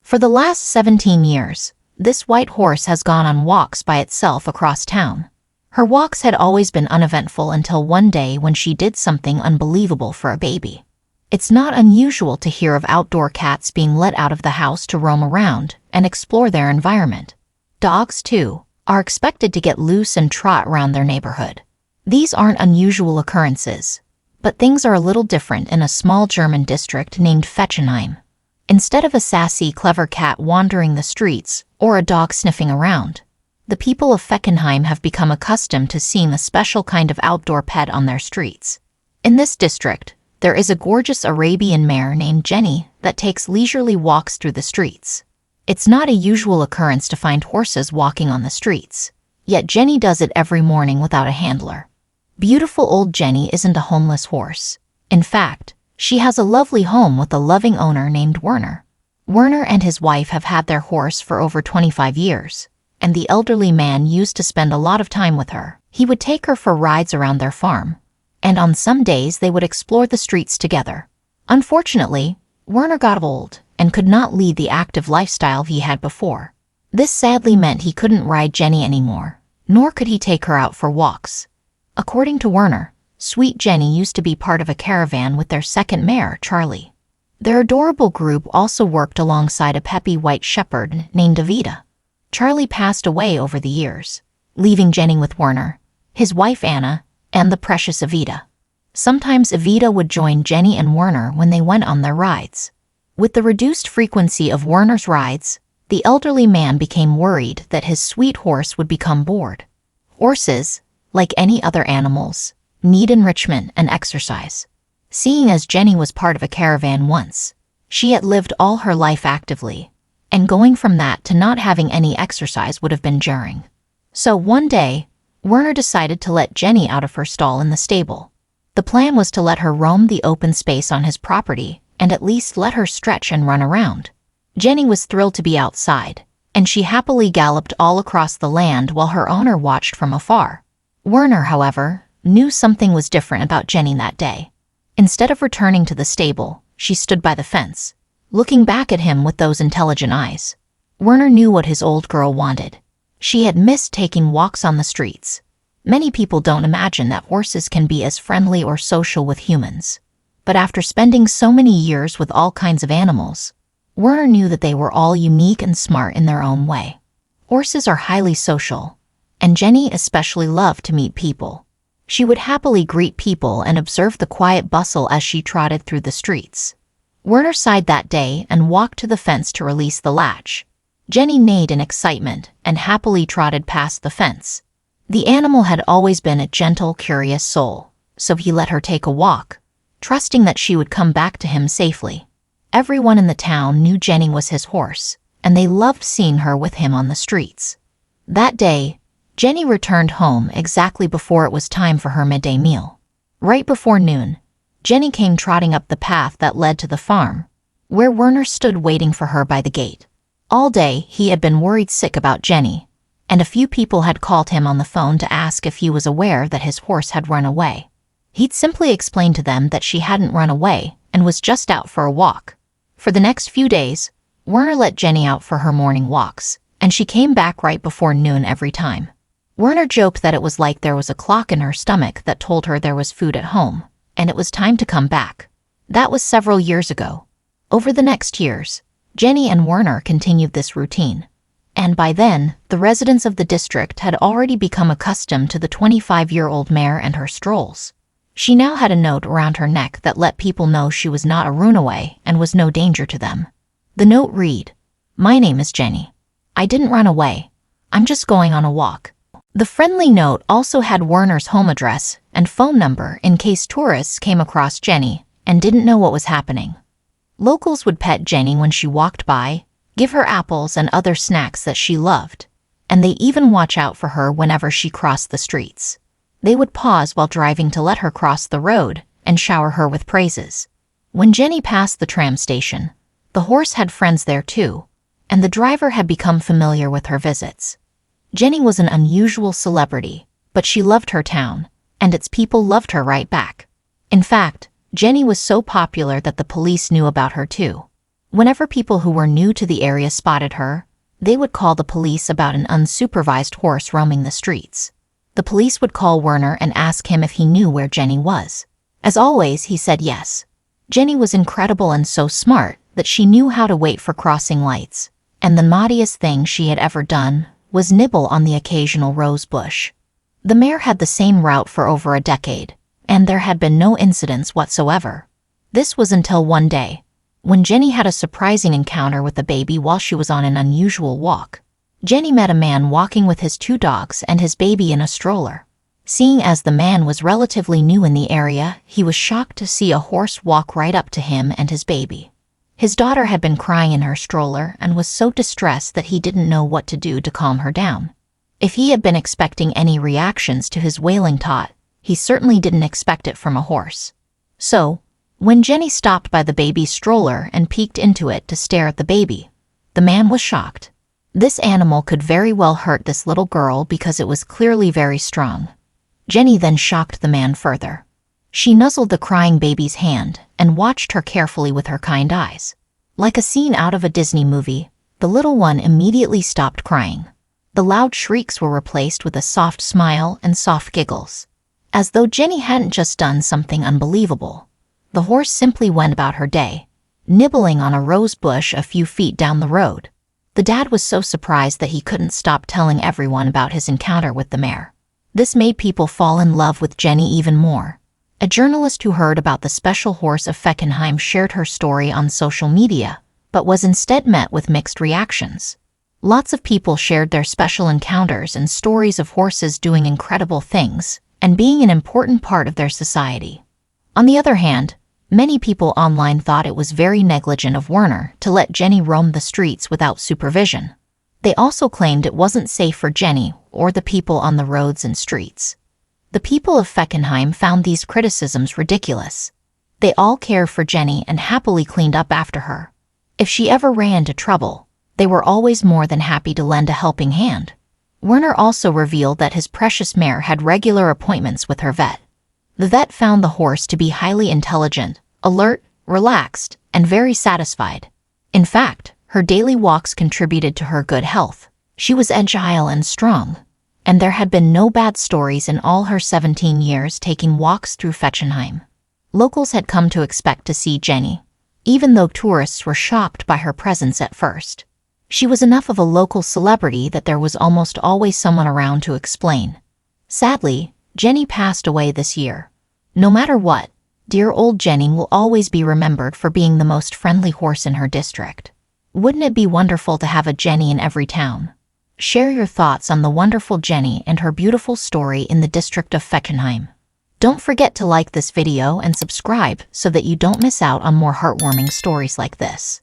For the last 17 years, this white horse has gone on walks by itself across town. Her walks had always been uneventful until one day when she did something unbelievable for a baby. It's not unusual to hear of outdoor cats being let out of the house to roam around and explore their environment. Dogs, too, are expected to get loose and trot around their neighborhood. These aren't unusual occurrences, but things are a little different in a small German district named Fechenheim. Instead of a sassy, clever cat wandering the streets or a dog sniffing around, the people of Fechenheim have become accustomed to seeing a special kind of outdoor pet on their streets. In this district, there is a gorgeous Arabian mare named Jenny that takes leisurely walks through the streets. It's not a usual occurrence to find horses walking on the streets, yet Jenny does it every morning without a handler. Beautiful old Jenny isn't a homeless horse. In fact, she has a lovely home with a loving owner named Werner. Werner and his wife have had their horse for over 25 years, and the elderly man used to spend a lot of time with her. He would take her for rides around their farm, and on some days they would explore the streets together. Unfortunately, Werner got old and could not lead the active lifestyle he had before. This sadly meant he couldn't ride Jenny anymore, nor could he take her out for walks. According to Werner, Sweet Jenny used to be part of a caravan with their second mare, Charlie. Their adorable group also worked alongside a peppy white shepherd named Evita. Charlie passed away over the years, leaving Jenny with Werner, his wife Anna, and the precious Evita. Sometimes Evita would join Jenny and Werner when they went on their rides. With the reduced frequency of Werner's rides, the elderly man became worried that his sweet horse would become bored. Horses, like any other animals, need enrichment and exercise. Seeing as Jenny was part of a caravan once, she had lived all her life actively, and going from that to not having any exercise would have been jarring. So one day, Werner decided to let Jenny out of her stall in the stable. The plan was to let her roam the open space on his property and at least let her stretch and run around. Jenny was thrilled to be outside, and she happily galloped all across the land while her owner watched from afar. Werner, however, knew something was different about Jenny that day. Instead of returning to the stable, she stood by the fence, looking back at him with those intelligent eyes. Werner knew what his old girl wanted. She had missed taking walks on the streets. Many people don't imagine that horses can be as friendly or social with humans. But after spending so many years with all kinds of animals, Werner knew that they were all unique and smart in their own way. Horses are highly social, and Jenny especially loved to meet people. She would happily greet people and observe the quiet bustle as she trotted through the streets. Werner sighed that day and walked to the fence to release the latch. Jenny neighed in excitement and happily trotted past the fence. The animal had always been a gentle, curious soul, so he let her take a walk, trusting that she would come back to him safely. Everyone in the town knew Jenny was his horse, and they loved seeing her with him on the streets. That day, Jenny returned home exactly before it was time for her midday meal. Right before noon, Jenny came trotting up the path that led to the farm, where Werner stood waiting for her by the gate. All day, he had been worried sick about Jenny, and a few people had called him on the phone to ask if he was aware that his horse had run away. He'd simply explained to them that she hadn't run away and was just out for a walk. For the next few days, Werner let Jenny out for her morning walks, and she came back right before noon every time. Werner joked that it was like there was a clock in her stomach that told her there was food at home, and it was time to come back. That was several years ago. Over the next years, Jenny and Werner continued this routine, and by then, the residents of the district had already become accustomed to the 25-year-old mare and her strolls. She now had a note around her neck that let people know she was not a runaway and was no danger to them. The note read, "My name is Jenny. I didn't run away. I'm just going on a walk." The friendly note also had Werner's home address and phone number in case tourists came across Jenny and didn't know what was happening. Locals would pet Jenny when she walked by, give her apples and other snacks that she loved, and they even watch out for her whenever she crossed the streets. They would pause while driving to let her cross the road and shower her with praises. When Jenny passed the tram station, the horse had friends there too, and the driver had become familiar with her visits. Jenny was an unusual celebrity, but she loved her town, and its people loved her right back. In fact, Jenny was so popular that the police knew about her too. Whenever people who were new to the area spotted her, they would call the police about an unsupervised horse roaming the streets. The police would call Werner and ask him if he knew where Jenny was. As always, he said yes. Jenny was incredible and so smart that she knew how to wait for crossing lights, and the naughtiest thing she had ever done was nibble on the occasional rose bush. The mare had the same route for over a decade, and there had been no incidents whatsoever. This was until one day, when Jenny had a surprising encounter with a baby while she was on an unusual walk. Jenny met a man walking with his 2 dogs and his baby in a stroller. Seeing as the man was relatively new in the area, he was shocked to see a horse walk right up to him and his baby. His daughter had been crying in her stroller and was so distressed that he didn't know what to do to calm her down. If he had been expecting any reactions to his wailing tot, he certainly didn't expect it from a horse. So, when Jenny stopped by the baby's stroller and peeked into it to stare at the baby, the man was shocked. This animal could very well hurt this little girl because it was clearly very strong. Jenny then shocked the man further. She nuzzled the crying baby's hand and watched her carefully with her kind eyes. Like a scene out of a Disney movie, the little one immediately stopped crying. The loud shrieks were replaced with a soft smile and soft giggles. As though Jenny hadn't just done something unbelievable, the horse simply went about her day, nibbling on a rose bush a few feet down the road. The dad was so surprised that he couldn't stop telling everyone about his encounter with the mare. This made people fall in love with Jenny even more. A journalist who heard about the special horse of Feckenheim shared her story on social media, but was instead met with mixed reactions. Lots of people shared their special encounters and stories of horses doing incredible things and being an important part of their society. On the other hand, many people online thought it was very negligent of Werner to let Jenny roam the streets without supervision. They also claimed it wasn't safe for Jenny or the people on the roads and streets. The people of Feckenheim found these criticisms ridiculous. They all cared for Jenny and happily cleaned up after her. If she ever ran into trouble, they were always more than happy to lend a helping hand. Werner also revealed that his precious mare had regular appointments with her vet. The vet found the horse to be highly intelligent, alert, relaxed, and very satisfied. In fact, her daily walks contributed to her good health. She was agile and strong, and there had been no bad stories in all her 17 years taking walks through Feckenheim. Locals had come to expect to see Jenny, even though tourists were shocked by her presence at first. She was enough of a local celebrity that there was almost always someone around to explain. Sadly, Jenny passed away this year. No matter what, dear old Jenny will always be remembered for being the most friendly horse in her district. Wouldn't it be wonderful to have a Jenny in every town? Share your thoughts on the wonderful Jenny and her beautiful story in the district of Feckenheim. Don't forget to like this video and subscribe so that you don't miss out on more heartwarming stories like this.